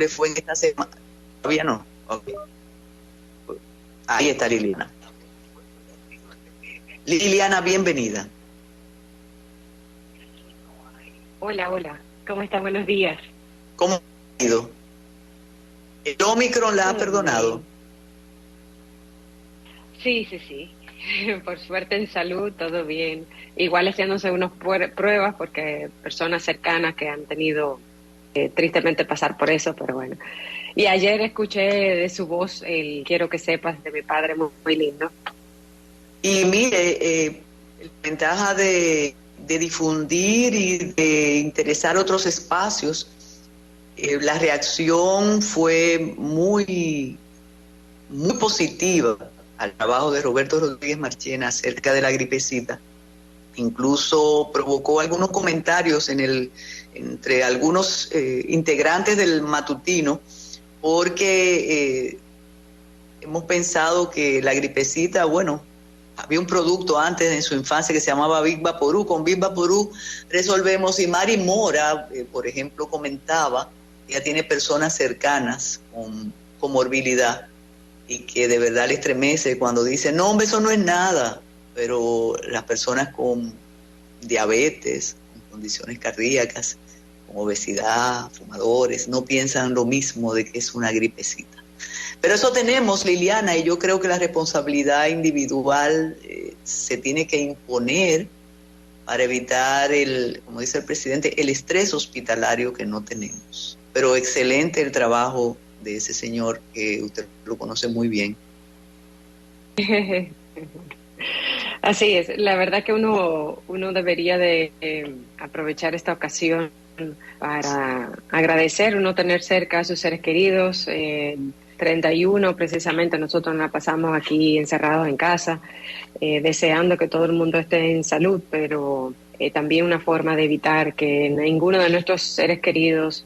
le fue en esta semana? Todavía no. Okay. Ahí está Liliana. Liliana, bienvenida. Hola, hola. ¿Cómo está? Buenos días. ¿Cómo ha ido? ¿El Omicron la ha perdonado? Sí. Por suerte en salud, todo bien. Igual haciéndose unas pruebas porque personas cercanas que han tenido tristemente pasar por eso, pero bueno. Y ayer escuché de su voz el Quiero que sepas de mi padre, muy, muy lindo. Y mire, la ventaja de difundir y de interesar otros espacios, la reacción fue muy, muy positiva al trabajo de Roberto Rodríguez Marchena acerca de la gripecita. Incluso provocó algunos comentarios entre algunos integrantes del matutino, porque hemos pensado que la gripecita, bueno, había un producto antes en su infancia que se llamaba Big Vaporú. Con Big Vaporú resolvemos. Y Mari Mora, por ejemplo, comentaba que ella tiene personas cercanas con comorbilidad y que de verdad le estremece cuando dice, no, hombre, eso no es nada. Pero las personas con diabetes, con condiciones cardíacas, con obesidad, fumadores, no piensan lo mismo de que es una gripecita. Pero eso tenemos, Liliana, y yo creo que la responsabilidad individual se tiene que imponer para evitar como dice el presidente, el estrés hospitalario que no tenemos. Pero excelente el trabajo de ese señor que usted lo conoce muy bien. Así es, la verdad que uno debería de aprovechar esta ocasión para agradecer, uno tener cerca a sus seres queridos. 31 precisamente nosotros la pasamos aquí encerrados en casa, deseando que todo el mundo esté en salud, pero también una forma de evitar que ninguno de nuestros seres queridos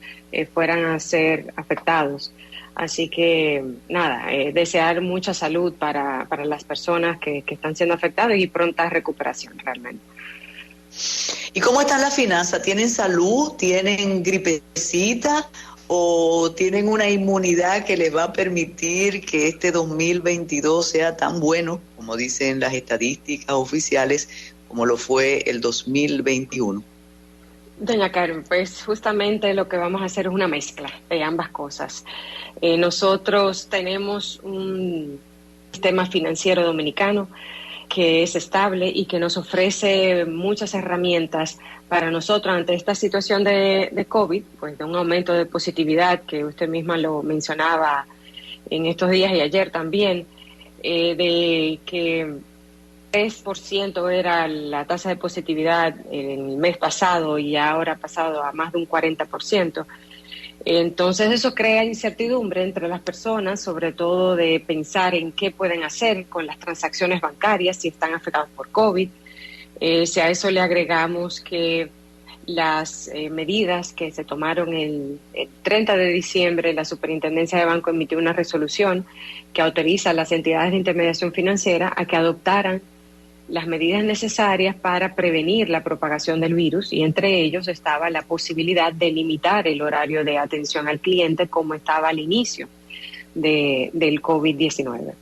fueran a ser afectados. Así que nada, desear mucha salud para las personas que están siendo afectadas y pronta recuperación realmente. ¿Y cómo están las finanzas? ¿Tienen salud? ¿Tienen gripecita? ¿O tienen una inmunidad que les va a permitir que este 2022 sea tan bueno, como dicen las estadísticas oficiales, como lo fue el 2021? Doña Karen, pues justamente lo que vamos a hacer es una mezcla de ambas cosas. Nosotros tenemos un sistema financiero dominicano que es estable y que nos ofrece muchas herramientas para nosotros ante esta situación de COVID, pues de un aumento de positividad que usted misma lo mencionaba en estos días y ayer también, de que 3% era la tasa de positividad en el mes pasado y ahora ha pasado a más de un 40%. Entonces eso crea incertidumbre entre las personas, sobre todo de pensar en qué pueden hacer con las transacciones bancarias si están afectados por COVID. Si a eso le agregamos que las medidas que se tomaron el 30 de diciembre, la Superintendencia de Banco emitió una resolución que autoriza a las entidades de intermediación financiera a que adoptaran las medidas necesarias para prevenir la propagación del virus, y entre ellos estaba la posibilidad de limitar el horario de atención al cliente como estaba al inicio del COVID-19.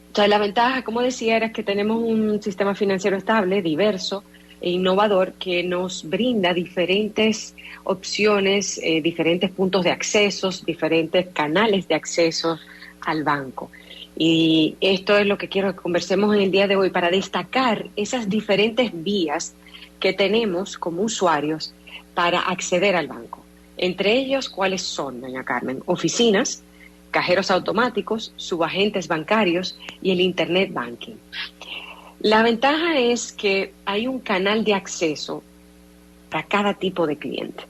Entonces, la ventaja, como decía, era que tenemos un sistema financiero estable, diverso e innovador que nos brinda diferentes opciones, diferentes puntos de accesos, diferentes canales de acceso al banco. Y esto es lo que quiero que conversemos en el día de hoy para destacar esas diferentes vías que tenemos como usuarios para acceder al banco. Entre ellos, ¿cuáles son, doña Carmen? Oficinas, cajeros automáticos, subagentes bancarios y el Internet Banking. La ventaja es que hay un canal de acceso para cada tipo de cliente.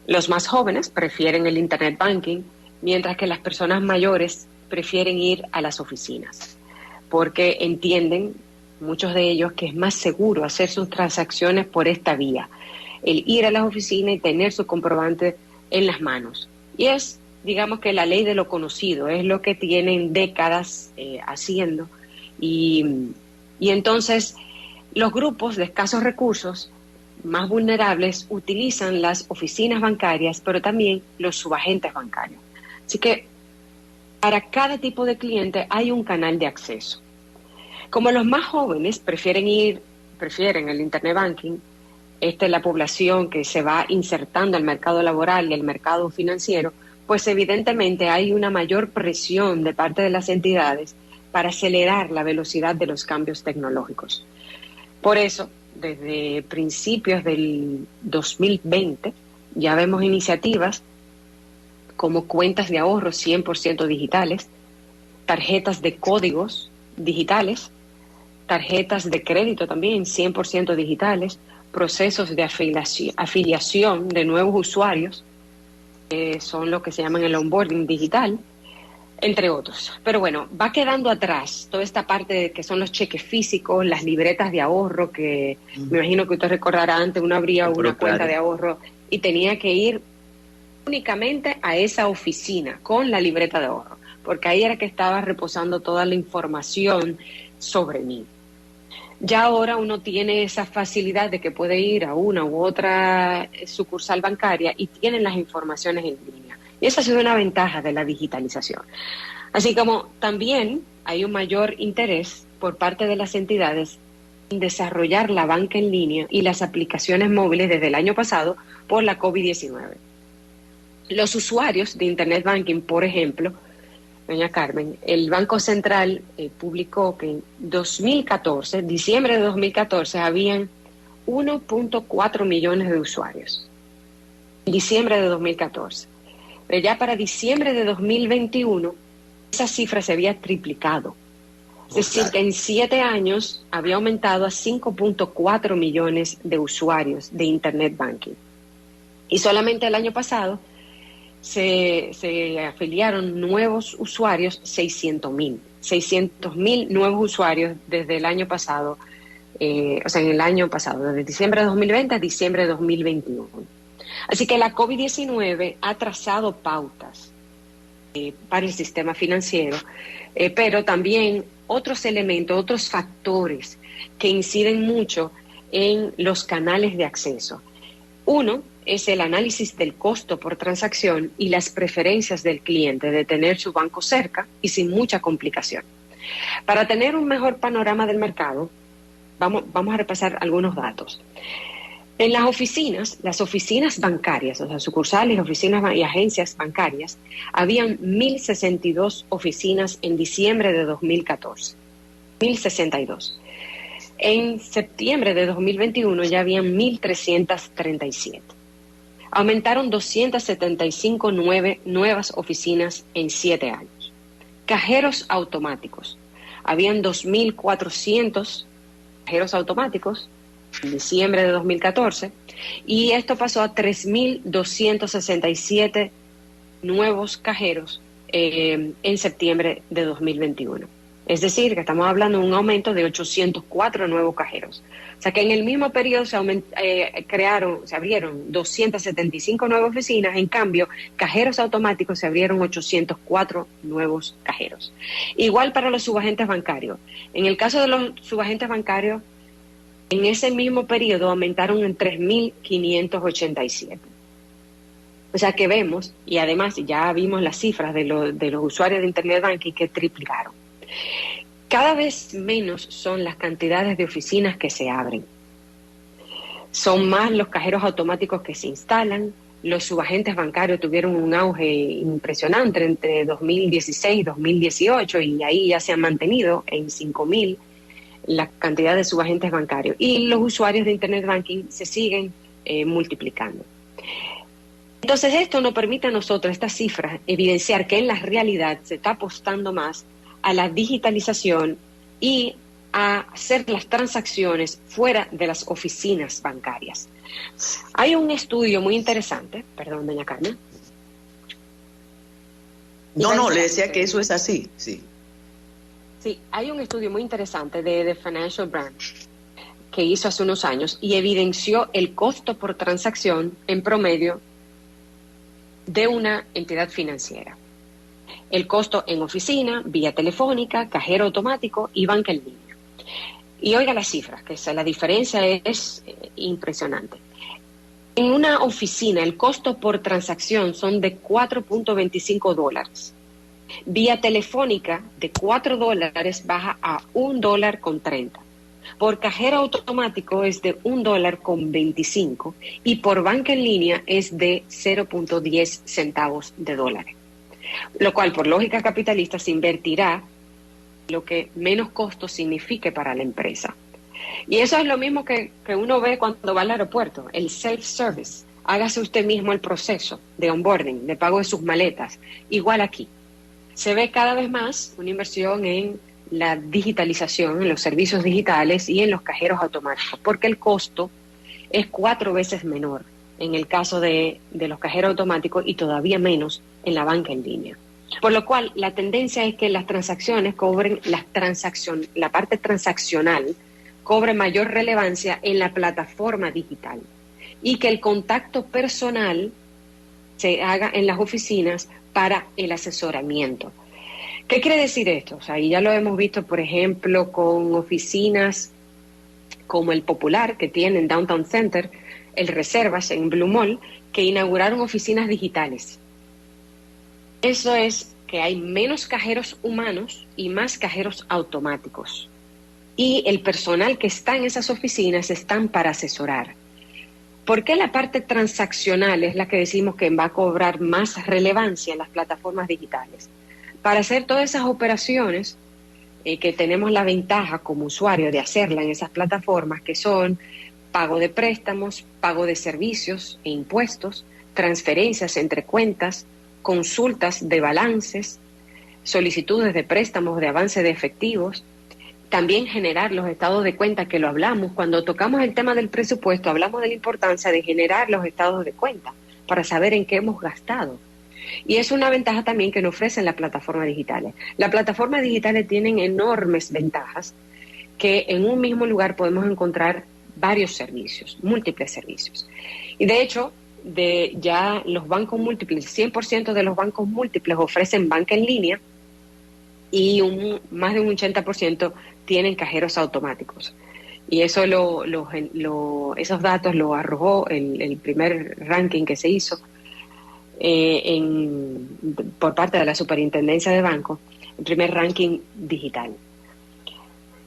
Los más jóvenes prefieren el Internet Banking, mientras que las personas mayores prefieren ir a las oficinas, porque entienden, muchos de ellos, que es más seguro hacer sus transacciones por esta vía, el ir a las oficinas y tener su comprobante en las manos. Y es, digamos, que la ley de lo conocido, es lo que tienen décadas haciendo. Y entonces los grupos de escasos recursos más vulnerables utilizan las oficinas bancarias, pero también los subagentes bancarios. Así que para cada tipo de cliente hay un canal de acceso. Como los más jóvenes prefieren el Internet Banking, esta es la población que se va insertando al mercado laboral y al mercado financiero, pues evidentemente hay una mayor presión de parte de las entidades para acelerar la velocidad de los cambios tecnológicos. Por eso, desde principios del 2020, ya vemos iniciativas como cuentas de ahorro 100% digitales, tarjetas de códigos digitales, tarjetas de crédito también 100% digitales, procesos de afiliación de nuevos usuarios, que son lo que se llaman el onboarding digital, entre otros. Pero bueno, va quedando atrás toda esta parte de que son los cheques físicos, las libretas de ahorro, que me imagino que usted recordará, antes uno abría una cuenta de ahorro y tenía que ir únicamente a esa oficina con la libreta de ahorro, porque ahí era que estaba reposando toda la información sobre mí. Ya ahora uno tiene esa facilidad de que puede ir a una u otra sucursal bancaria y tienen las informaciones en línea. Y esa ha sido una ventaja de la digitalización. Así como también hay un mayor interés por parte de las entidades en desarrollar la banca en línea y las aplicaciones móviles desde el año pasado por la COVID-19. Los usuarios de Internet Banking, por ejemplo, doña Carmen, el Banco Central publicó que en 2014, diciembre de 2014, habían 1.4 millones de usuarios. En diciembre de 2014. Pero ya para diciembre de 2021, esa cifra se había triplicado. Es decir, que en 7 años había aumentado a 5.4 millones de usuarios de Internet Banking. Y solamente el año pasado se afiliaron nuevos usuarios, 600.000 nuevos usuarios desde el año pasado, en el año pasado, desde diciembre de 2020 a diciembre de 2021. Así que la COVID-19 ha trazado pautas para el sistema financiero, pero también otros elementos, otros factores que inciden mucho en los canales de acceso. Uno es el análisis del costo por transacción y las preferencias del cliente de tener su banco cerca y sin mucha complicación. Para tener un mejor panorama del mercado, vamos a repasar algunos datos. En las oficinas bancarias, o sea, sucursales, oficinas y agencias bancarias, habían 1.062 oficinas en diciembre de 2014. 1.062. En septiembre de 2021 ya habían 1.337. Aumentaron 275 nuevas oficinas en 7 años. Cajeros automáticos. Habían 2.400 cajeros automáticos en diciembre de 2014 y esto pasó a 3.267 nuevos cajeros en septiembre de 2021. Es decir, que estamos hablando de un aumento de 804 nuevos cajeros. O sea que en el mismo periodo se abrieron 275 nuevas oficinas, en cambio, cajeros automáticos se abrieron 804 nuevos cajeros. Igual para los subagentes bancarios. En el caso de los subagentes bancarios, en ese mismo periodo aumentaron en 3.587. O sea que vemos, y además ya vimos las cifras de los usuarios de Internet Banking que triplicaron. Cada vez menos son las cantidades de oficinas que se abren. Son más los cajeros automáticos que se instalan. Los subagentes bancarios tuvieron un auge impresionante entre 2016 y 2018 y ahí ya se han mantenido en 5.000 la cantidad de subagentes bancarios. Y los usuarios de Internet Banking se siguen multiplicando. Entonces esto nos permite a nosotros, estas cifras, evidenciar que en la realidad se está apostando más a la digitalización y a hacer las transacciones fuera de las oficinas bancarias. Hay un estudio muy interesante, perdón, doña Carmen. No, le decía que eso es así, sí. Sí, hay un estudio muy interesante de The Financial Branch que hizo hace unos años y evidenció el costo por transacción en promedio de una entidad financiera. El costo en oficina, vía telefónica, cajero automático y banca en línea. Y oiga las cifras, que la diferencia es impresionante. En una oficina, el costo por transacción son de $4.25. Vía telefónica, de $4 baja a $1.30. Por cajero automático es de $1.25 y por banca en línea es de 0.10 centavos de dólares. Lo cual, por lógica capitalista, se invertirá lo que menos costo signifique para la empresa. Y eso es lo mismo que uno ve cuando va al aeropuerto, el self-service. Hágase usted mismo el proceso de onboarding, de pago de sus maletas. Igual aquí. Se ve cada vez más una inversión en la digitalización, en los servicios digitales y en los cajeros automáticos, porque el costo es 4 veces menor en el caso de los cajeros automáticos y todavía menos en la banca en línea. Por lo cual, la tendencia es que las transacciones cobren, la parte transaccional cobre mayor relevancia en la plataforma digital y que el contacto personal se haga en las oficinas para el asesoramiento. ¿Qué quiere decir esto? O sea, y ya lo hemos visto, por ejemplo, con oficinas como el Popular, que tiene en Downtown Center, el Reservas en Blue Mall, que inauguraron oficinas digitales. Eso es que hay menos cajeros humanos y más cajeros automáticos. Y el personal que está en esas oficinas están para asesorar. ¿Por qué la parte transaccional es la que decimos que va a cobrar más relevancia en las plataformas digitales? Para hacer todas esas operaciones que tenemos la ventaja como usuario de hacerla en esas plataformas, que son pago de préstamos, pago de servicios e impuestos, transferencias entre cuentas, consultas de balances, solicitudes de préstamos, de avance de efectivos, también generar los estados de cuenta, que lo hablamos. Cuando tocamos el tema del presupuesto, hablamos de la importancia de generar los estados de cuenta para saber en qué hemos gastado. Y es una ventaja también que nos ofrecen las plataformas digitales. Las plataformas digitales tienen enormes ventajas, que en un mismo lugar podemos encontrar varios servicios, múltiples servicios. Y de hecho, ya los bancos múltiples, 100% de los bancos múltiples ofrecen banca en línea y más de un 80% tienen cajeros automáticos. Y eso esos datos lo arrojó el primer ranking que se hizo por parte de la Superintendencia de Bancos, el primer ranking digital.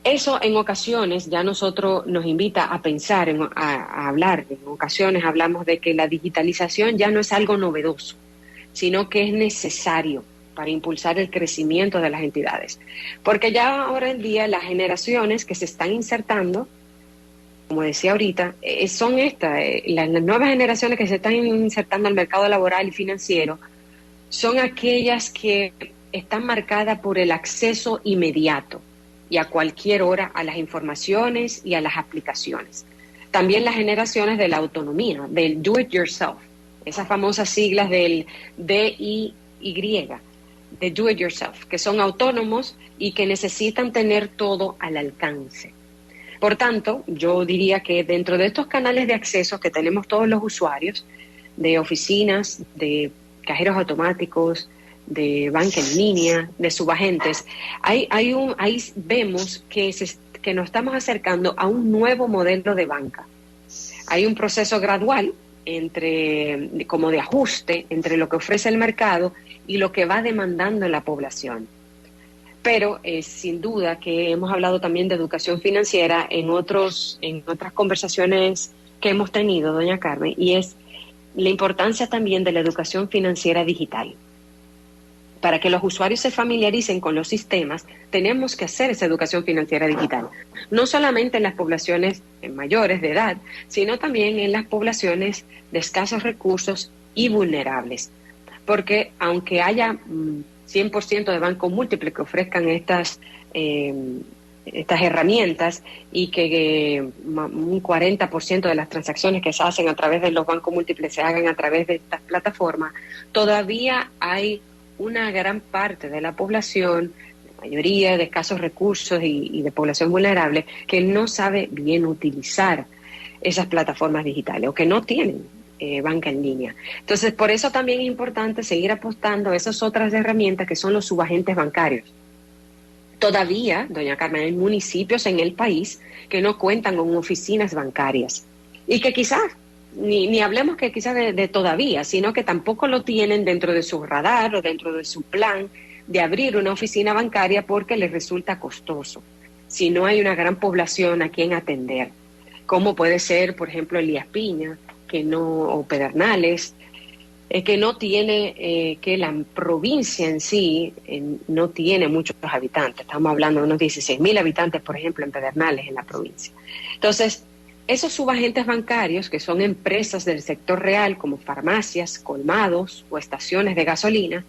Eso en ocasiones ya nosotros nos invita a pensar, a hablar. En ocasiones hablamos de que la digitalización ya no es algo novedoso, sino que es necesario para impulsar el crecimiento de las entidades. Porque ya ahora en día las generaciones que se están insertando, como decía ahorita, son las nuevas generaciones que se están insertando al mercado laboral y financiero, son aquellas que están marcadas por el acceso inmediato y a cualquier hora a las informaciones y a las aplicaciones. También las generaciones de la autonomía, del do it yourself, esas famosas siglas del DIY, de do it yourself, que son autónomos y que necesitan tener todo al alcance. Por tanto, yo diría que dentro de estos canales de acceso que tenemos todos los usuarios, de oficinas, de cajeros automáticos, de banca en línea, de subagentes, ahí vemos que nos estamos acercando a un nuevo modelo de banca. Hay un proceso gradual como de ajuste entre lo que ofrece el mercado y lo que va demandando la población. Pero sin duda que hemos hablado también de educación financiera en otras conversaciones que hemos tenido, doña Carmen, y es la importancia también de la educación financiera digital. Para que los usuarios se familiaricen con los sistemas, tenemos que hacer esa educación financiera digital. No solamente en las poblaciones mayores de edad, sino también en las poblaciones de escasos recursos y vulnerables. Porque aunque haya 100% de bancos múltiples que ofrezcan estas herramientas y que un 40% de las transacciones que se hacen a través de los bancos múltiples se hagan a través de estas plataformas, todavía hay una gran parte de la población, la mayoría de escasos recursos y de población vulnerable, que no sabe bien utilizar esas plataformas digitales o que no tienen banca en línea. Entonces, por eso también es importante seguir apostando a esas otras herramientas que son los subagentes bancarios. Todavía, doña Carmen, hay municipios en el país que no cuentan con oficinas bancarias y que quizás, ni hablemos que quizás de todavía, sino que tampoco lo tienen dentro de su radar o dentro de su plan de abrir una oficina bancaria porque les resulta costoso, si no hay una gran población a quien atender, como puede ser, por ejemplo, Elías Piña, o Pedernales, que no tiene, que la provincia en sí no tiene muchos habitantes. Estamos hablando de unos 16.000 habitantes, por ejemplo, en Pedernales, en la provincia. Entonces, esos subagentes bancarios, que son empresas del sector real, como farmacias, colmados o estaciones de gasolina,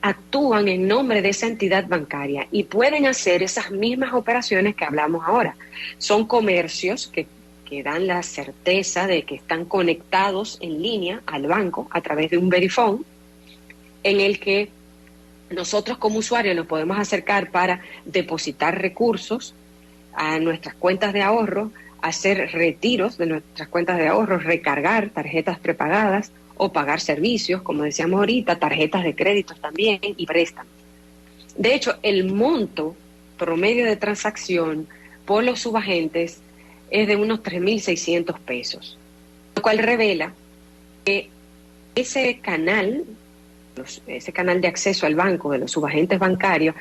actúan en nombre de esa entidad bancaria y pueden hacer esas mismas operaciones que hablamos ahora. Son comercios que dan la certeza de que están conectados en línea al banco a través de un verifone, en el que nosotros como usuarios nos podemos acercar para depositar recursos a nuestras cuentas de ahorro, hacer retiros de nuestras cuentas de ahorro, recargar tarjetas prepagadas o pagar servicios, como decíamos ahorita, tarjetas de créditos también y préstamos. De hecho, el monto promedio de transacción por los subagentes es de unos 3.600 pesos, lo cual revela que ese canal de acceso al banco de los subagentes bancarios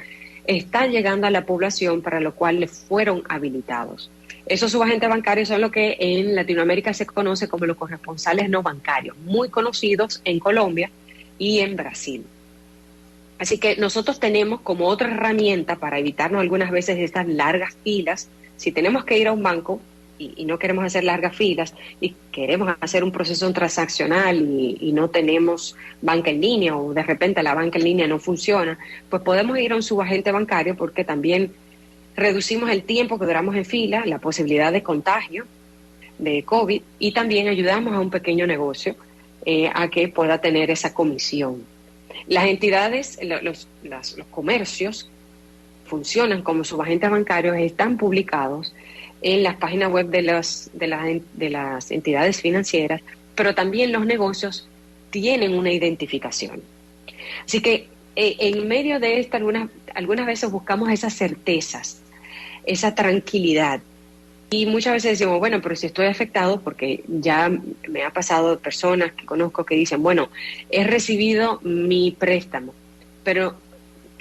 está llegando a la población para lo cual le fueron habilitados. Esos subagentes bancarios son lo que en Latinoamérica se conoce como los corresponsales no bancarios, muy conocidos en Colombia y en Brasil. Así que nosotros tenemos como otra herramienta para evitarnos algunas veces estas largas filas. Si tenemos que ir a un banco y no queremos hacer largas filas y queremos hacer un proceso transaccional y no tenemos banca en línea o de repente la banca en línea no funciona, pues podemos ir a un subagente bancario porque también reducimos el tiempo que duramos en fila, la posibilidad de contagio de COVID y también ayudamos a un pequeño negocio a que pueda tener esa comisión. Las entidades, los comercios funcionan como subagentes bancarios, están publicados en las páginas web de las entidades financieras, pero también los negocios tienen una identificación. Así que en medio de esto algunas veces buscamos esas certezas, esa tranquilidad. Y muchas veces decimos, bueno, pero si estoy afectado, porque ya me ha pasado personas que conozco que dicen, bueno, he recibido mi préstamo, pero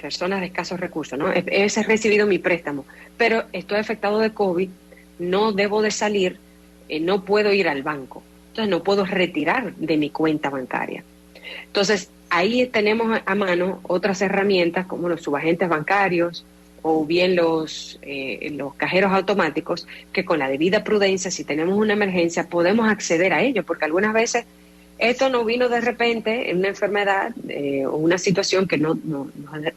personas de escasos recursos, ¿no? He recibido mi préstamo, pero estoy afectado de COVID, no debo de salir, no puedo ir al banco, entonces no puedo retirar de mi cuenta bancaria. Entonces, ahí tenemos a mano otras herramientas como los subagentes bancarios o bien los cajeros automáticos que con la debida prudencia, si tenemos una emergencia, podemos acceder a ellos, porque algunas veces esto no vino de repente en una enfermedad o una situación que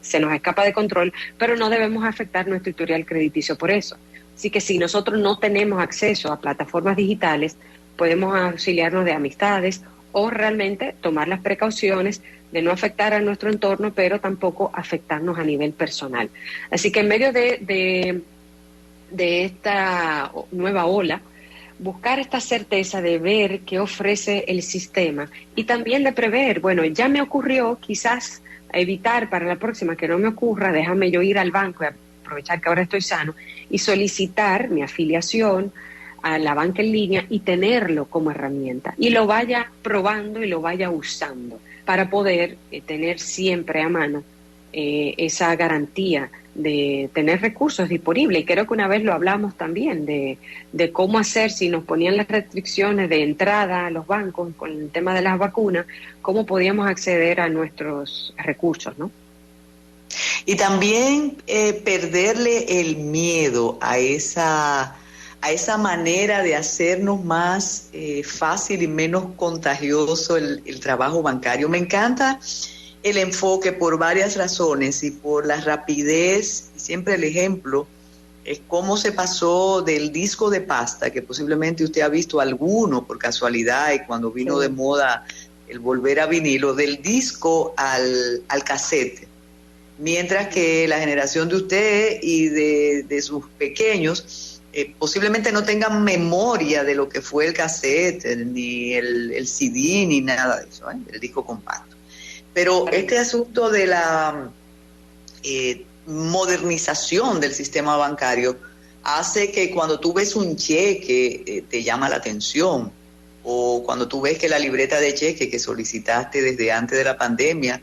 se nos escapa de control, pero no debemos afectar nuestro historial crediticio por eso. Así que si nosotros no tenemos acceso a plataformas digitales, podemos auxiliarnos de amistades o realmente tomar las precauciones de no afectar a nuestro entorno, pero tampoco afectarnos a nivel personal. Así que en medio de esta nueva ola, buscar esta certeza de ver qué ofrece el sistema y también de prever, bueno, ya me ocurrió, quizás evitar para la próxima que no me ocurra, déjame yo ir al banco y aprovechar que ahora estoy sano y solicitar mi afiliación a la banca en línea y tenerlo como herramienta y lo vaya probando y lo vaya usando para poder tener siempre a mano esa garantía de tener recursos disponibles. Y creo que una vez lo hablamos también de cómo hacer si nos ponían las restricciones de entrada a los bancos con el tema de las vacunas, cómo podíamos acceder a nuestros recursos, ¿no? Y también perderle el miedo a esa manera de hacernos más fácil y menos contagioso el trabajo bancario. Me encanta el enfoque por varias razones y por la rapidez, y siempre el ejemplo es cómo se pasó del disco de pasta, que posiblemente usted ha visto alguno por casualidad y cuando vino de moda el volver a vinilo, del disco al cassette. Mientras que la generación de usted y de sus pequeños posiblemente no tengan memoria de lo que fue el cassette, ni el CD, ni nada de eso, el disco compacto. Pero este asunto de modernización del sistema bancario hace que cuando tú ves un cheque te llama la atención, o cuando tú ves que la libreta de cheque que solicitaste desde antes de la pandemia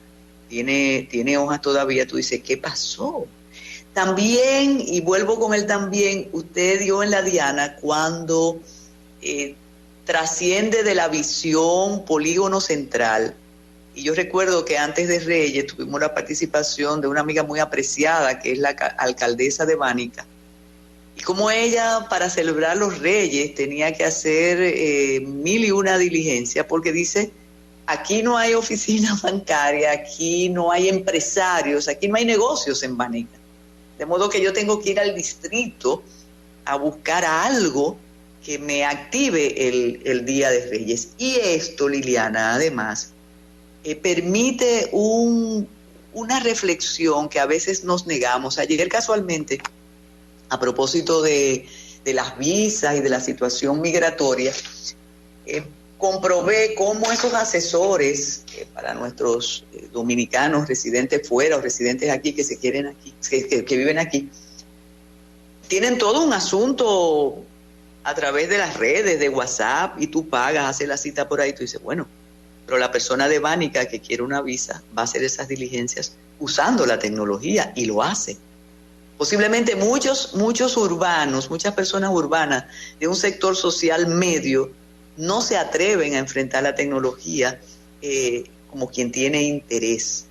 tiene hojas todavía, tú dices, ¿qué pasó? También, y vuelvo con él también, usted dio en la diana cuando trasciende de la visión polígono central. Y yo recuerdo que antes de Reyes tuvimos la participación de una amiga muy apreciada, que es la alcaldesa de Bánica. Y como ella, para celebrar los Reyes, tenía que hacer 1001 diligencias, porque dice, aquí no hay oficina bancaria, aquí no hay empresarios, aquí no hay negocios en Bánica. De modo que yo tengo que ir al distrito a buscar algo que me active el Día de Reyes. Y esto, Liliana, además, permite una reflexión que a veces nos negamos. Ayer casualmente, a propósito de las visas y de la situación migratoria, comprobé cómo esos asesores para nuestros dominicanos residentes fuera o residentes aquí que se quieren aquí, que viven aquí, tienen todo un asunto a través de las redes, de WhatsApp, y tú pagas, haces la cita por ahí, tú dices, bueno, pero la persona de Bánica que quiere una visa va a hacer esas diligencias usando la tecnología, y lo hace. Posiblemente muchos urbanos, muchas personas urbanas de un sector social medio no se atreven a enfrentar la tecnología como quien tiene interés.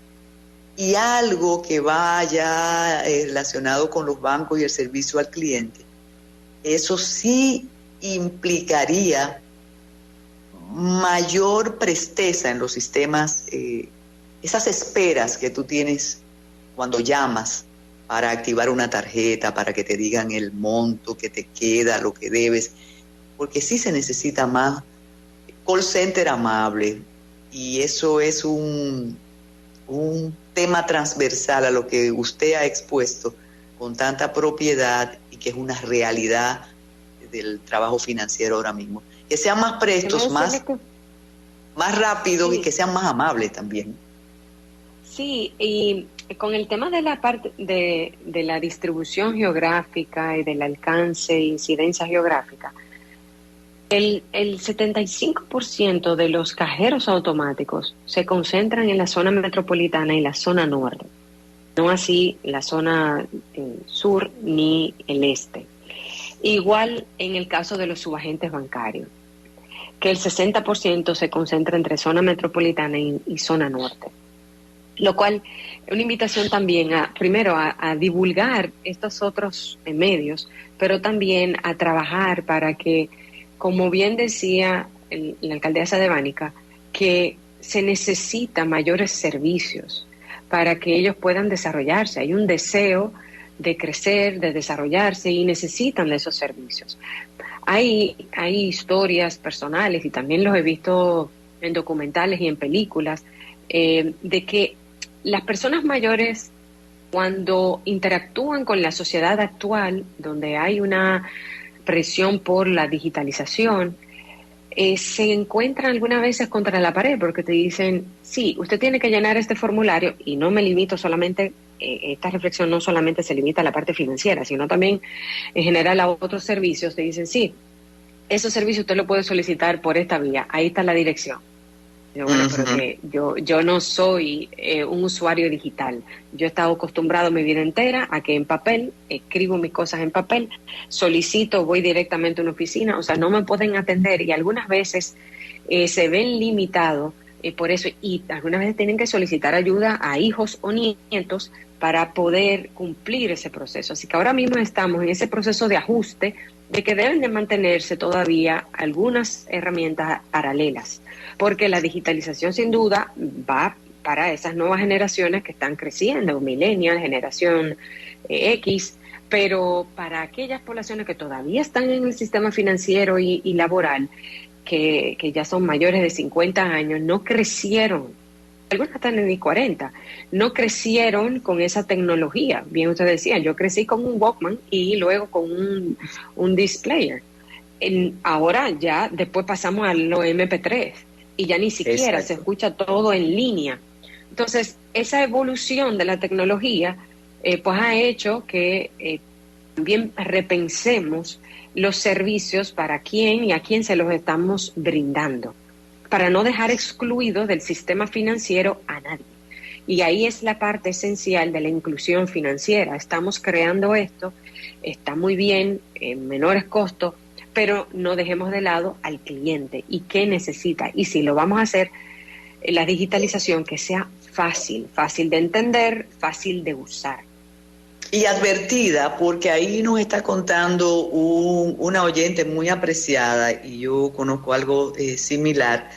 Y algo que vaya relacionado con los bancos y el servicio al cliente, eso sí implicaría mayor presteza en los sistemas, esas esperas que tú tienes cuando llamas para activar una tarjeta, para que te digan el monto que te queda, lo que debes, porque sí se necesita más call center amable, y eso es un tema transversal a lo que usted ha expuesto con tanta propiedad y que es una realidad del trabajo financiero ahora mismo. Que sean más prestos, más rápidos, sí, y que sean más amables también. Sí, y con el tema de la parte de la distribución geográfica y del alcance e incidencia geográfica, el 75% de los cajeros automáticos se concentran en la zona metropolitana y la zona norte, no así la zona sur ni el este. Igual en el caso de los subagentes bancarios, que el 60% se concentra entre zona metropolitana y zona norte. Lo cual es una invitación también primero a divulgar estos otros medios, pero también a trabajar para que, como bien decía la alcaldesa de Bánica, que se necesitan mayores servicios para que ellos puedan desarrollarse. Hay un deseo de crecer, de desarrollarse, y necesitan de esos servicios. Hay historias personales, y también los he visto en documentales y en películas, de que las personas mayores, cuando interactúan con la sociedad actual, donde hay una presión por la digitalización, se encuentran algunas veces contra la pared, porque te dicen, sí, usted tiene que llenar este formulario, y no me limito solamente, esta reflexión no solamente se limita a la parte financiera, sino también en general a otros servicios. Te dicen, sí, esos servicios usted lo puede solicitar por esta vía, ahí está la dirección. Bueno, pero que yo no soy un usuario digital. Yo he estado acostumbrado mi vida entera a que en papel, escribo mis cosas en papel, solicito, voy directamente a una oficina, o sea, no me pueden atender, y algunas veces se ven limitados por eso, y algunas veces tienen que solicitar ayuda a hijos o nietos para poder cumplir ese proceso. Así que ahora mismo estamos en ese proceso de ajuste, de que deben de mantenerse todavía algunas herramientas paralelas, porque la digitalización sin duda va para esas nuevas generaciones que están creciendo, millennials, generación X, pero para aquellas poblaciones que todavía están en el sistema financiero y laboral, que ya son mayores de 50 años, no crecieron, algunas están en 40, no crecieron con esa tecnología. Bien usted decía, yo crecí con un Walkman y luego con un displayer. Ahora ya después pasamos a los MP3 y ya ni siquiera Exacto. Se escucha todo en línea. Entonces, esa evolución de la tecnología pues ha hecho que también repensemos los servicios para quién y a quién se los estamos brindando, para no dejar excluido del sistema financiero a nadie. Y ahí es la parte esencial de la inclusión financiera. Estamos creando esto, está muy bien, en menores costos, pero no dejemos de lado al cliente y qué necesita. Y si lo vamos a hacer, la digitalización que sea fácil de entender, fácil de usar. Y advertida, porque ahí nos está contando una oyente muy apreciada, y yo conozco algo similar,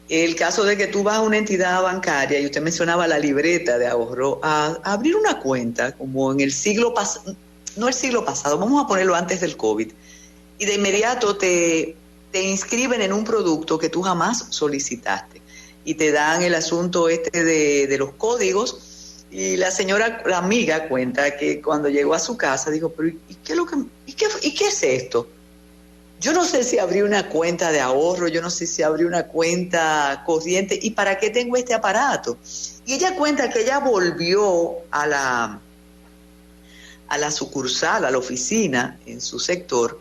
el caso de que tú vas a una entidad bancaria, y usted mencionaba la libreta de ahorro, a abrir una cuenta, como en el siglo pasado, no el siglo pasado, vamos a ponerlo antes del COVID, y de inmediato te inscriben en un producto que tú jamás solicitaste, y te dan el asunto de los códigos. Y la señora, la amiga, cuenta que cuando llegó a su casa dijo, pero ¿y qué es esto? Yo no sé si abrí una cuenta de ahorro, yo no sé si abrí una cuenta corriente, ¿y para qué tengo este aparato? Y ella cuenta que ella volvió a la sucursal, a la oficina en su sector,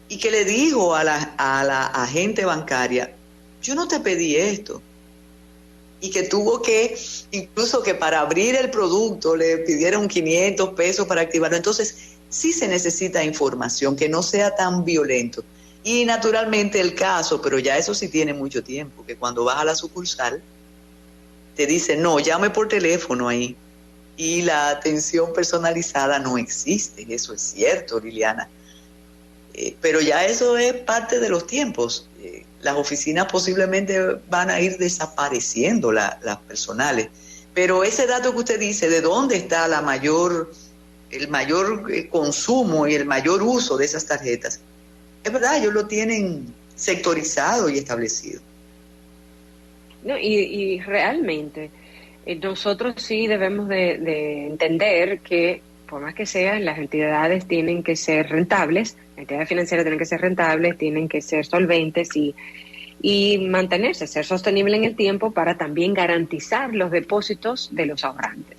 y que le dijo a la agente bancaria, yo no te pedí esto. Y que tuvo que, incluso que para abrir el producto le pidieron 500 pesos para activarlo. Entonces, sí se necesita información, que no sea tan violento. Y naturalmente el caso, pero ya eso sí tiene mucho tiempo, que cuando vas a la sucursal, te dicen, no, llame por teléfono ahí. Y la atención personalizada no existe, eso es cierto, Liliana. Pero ya eso es parte de los tiempos. Las oficinas posiblemente van a ir desapareciendo, las personales. Pero ese dato que usted dice, de dónde está el mayor consumo y el mayor uso de esas tarjetas, es verdad, ellos lo tienen sectorizado y establecido. No, y realmente nosotros sí debemos de entender que, por más que sea, las entidades tienen que ser rentables, las entidades financieras tienen que ser rentables, tienen que ser solventes y mantenerse, ser sostenible en el tiempo para también garantizar los depósitos de los ahorrantes.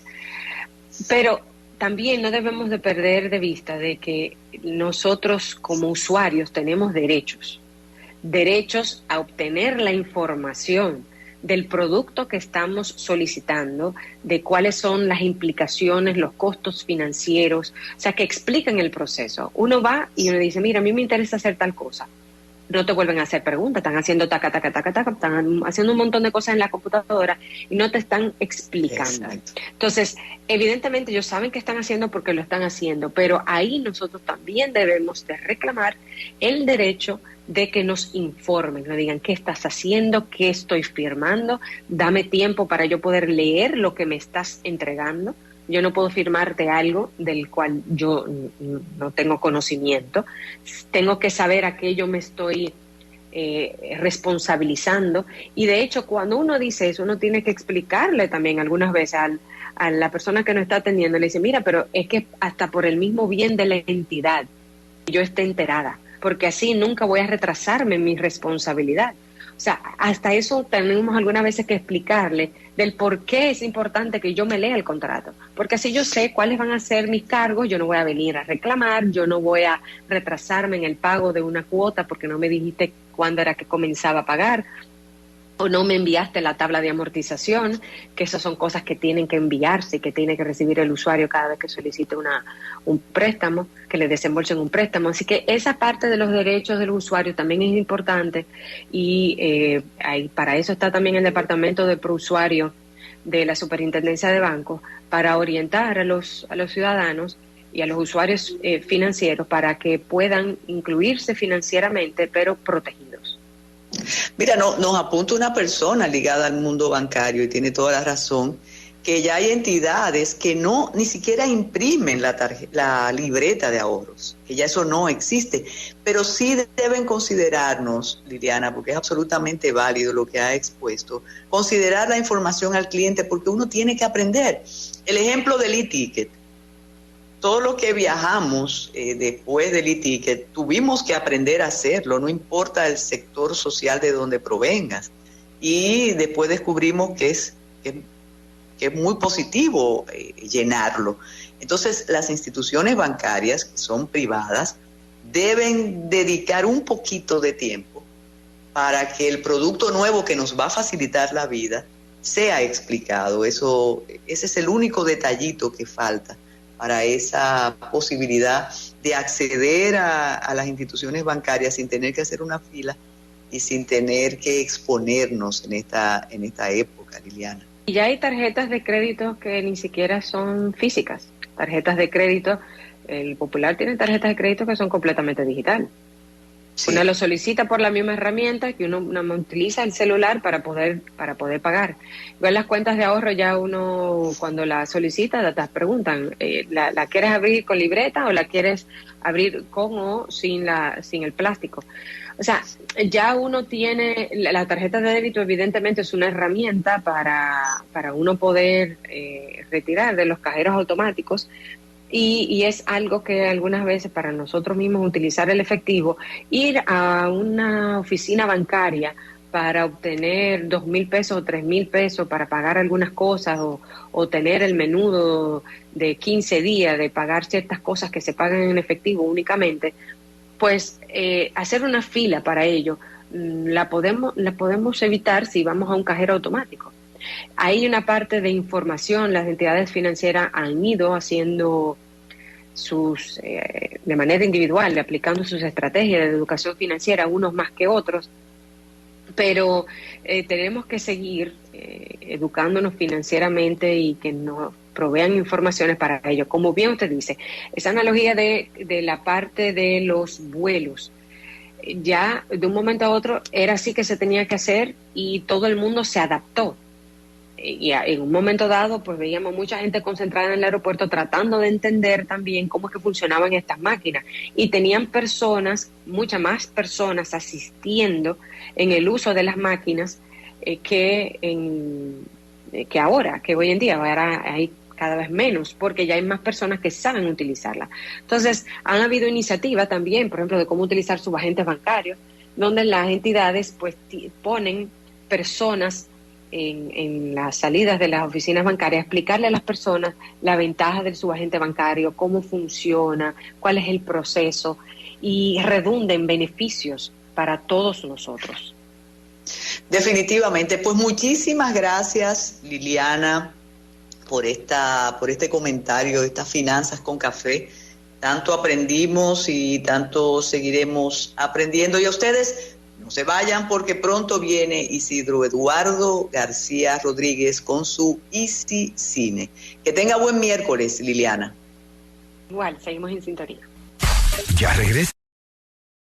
Pero también no debemos de perder de vista de que nosotros como usuarios tenemos derechos a obtener la información del producto que estamos solicitando, de cuáles son las implicaciones, los costos financieros, o sea, que explican el proceso. Uno va y uno dice, mira, a mí me interesa hacer tal cosa. No te vuelven a hacer preguntas, están haciendo taca, están haciendo un montón de cosas en la computadora y no te están explicando. Exacto. Entonces, evidentemente ellos saben que están haciendo porque lo están haciendo, pero ahí nosotros también debemos de reclamar el derecho de que nos informen, nos digan qué estás haciendo, qué estoy firmando, dame tiempo para yo poder leer lo que me estás entregando. Yo no puedo firmarte algo del cual yo no tengo conocimiento. Tengo que saber a qué yo me estoy responsabilizando. Y de hecho, cuando uno dice eso, uno tiene que explicarle también algunas veces a la persona que nos está atendiendo. Le dice, mira, pero es que hasta por el mismo bien de la entidad, yo esté enterada, porque así nunca voy a retrasarme en mi responsabilidad. O sea, hasta eso tenemos algunas veces que explicarle del por qué es importante que yo me lea el contrato. Porque así yo sé cuáles van a ser mis cargos, yo no voy a venir a reclamar, yo no voy a retrasarme en el pago de una cuota porque no me dijiste cuándo era que comenzaba a pagar, o no me enviaste la tabla de amortización, que esas son cosas que tienen que enviarse y que tiene que recibir el usuario cada vez que solicite un préstamo, que le desembolsen un préstamo. Así que esa parte de los derechos del usuario también es importante y para eso está también el Departamento de Prousuario de la Superintendencia de Bancos, para orientar a los ciudadanos y a los usuarios financieros para que puedan incluirse financieramente, pero protegidos. Mira, nos apunta una persona ligada al mundo bancario y tiene toda la razón, que ya hay entidades que ni siquiera imprimen la libreta de ahorros, que ya eso no existe, pero sí deben considerarnos, Liliana, porque es absolutamente válido lo que ha expuesto, considerar la información al cliente, porque uno tiene que aprender. El ejemplo del e-ticket. Todo lo que viajamos después del e-ticket, tuvimos que aprender a hacerlo, no importa el sector social de donde provengas. Y después descubrimos que es que es muy positivo llenarlo. Entonces, las instituciones bancarias, que son privadas, deben dedicar un poquito de tiempo para que el producto nuevo que nos va a facilitar la vida sea explicado. Ese es el único detallito que falta para esa posibilidad de acceder a las instituciones bancarias sin tener que hacer una fila y sin tener que exponernos en esta época, Liliana. Y ya hay tarjetas de crédito que ni siquiera son físicas. Tarjetas de crédito, el Popular tiene tarjetas de crédito que son completamente digitales. Sí. Uno lo solicita por la misma herramienta que uno utiliza el celular para poder pagar. Igual las cuentas de ahorro ya uno cuando la solicita te preguntan, ¿la quieres abrir con libreta o la quieres abrir con o sin el plástico? O sea, ya uno tiene, la tarjeta de débito evidentemente es una herramienta para uno poder retirar de los cajeros automáticos. Y es algo que algunas veces para nosotros mismos utilizar el efectivo, ir a una oficina bancaria para obtener 2,000 pesos o 3,000 pesos para pagar algunas cosas o tener el menudo de 15 días de pagar ciertas cosas que se pagan en efectivo únicamente, pues hacer una fila para ello la podemos evitar si vamos a un cajero automático. Hay una parte de información, las entidades financieras han ido haciendo de manera individual, aplicando sus estrategias de educación financiera, unos más que otros, pero tenemos que seguir educándonos financieramente y que nos provean informaciones para ello. Como bien usted dice, esa analogía de la parte de los vuelos, ya de un momento a otro era así que se tenía que hacer y todo el mundo se adaptó. Y en un momento dado pues veíamos mucha gente concentrada en el aeropuerto tratando de entender también cómo es que funcionaban estas máquinas y tenían muchas más personas asistiendo en el uso de las máquinas que hoy en día. Ahora hay cada vez menos porque ya hay más personas que saben utilizarla. Entonces han habido iniciativas también, por ejemplo, de cómo utilizar sus agentes bancarios, donde las entidades pues ponen personas en las salidas de las oficinas bancarias, explicarle a las personas la ventaja del subagente bancario, cómo funciona, cuál es el proceso y redunda en beneficios para todos nosotros. Definitivamente, pues muchísimas gracias, Liliana, por este comentario, estas finanzas con café. Tanto aprendimos y tanto seguiremos aprendiendo. Y a ustedes, no se vayan porque pronto viene Isidro Eduardo García Rodríguez con su Easy Cine. Que tenga buen miércoles, Liliana. Igual, seguimos en sintonía. Ya regresa.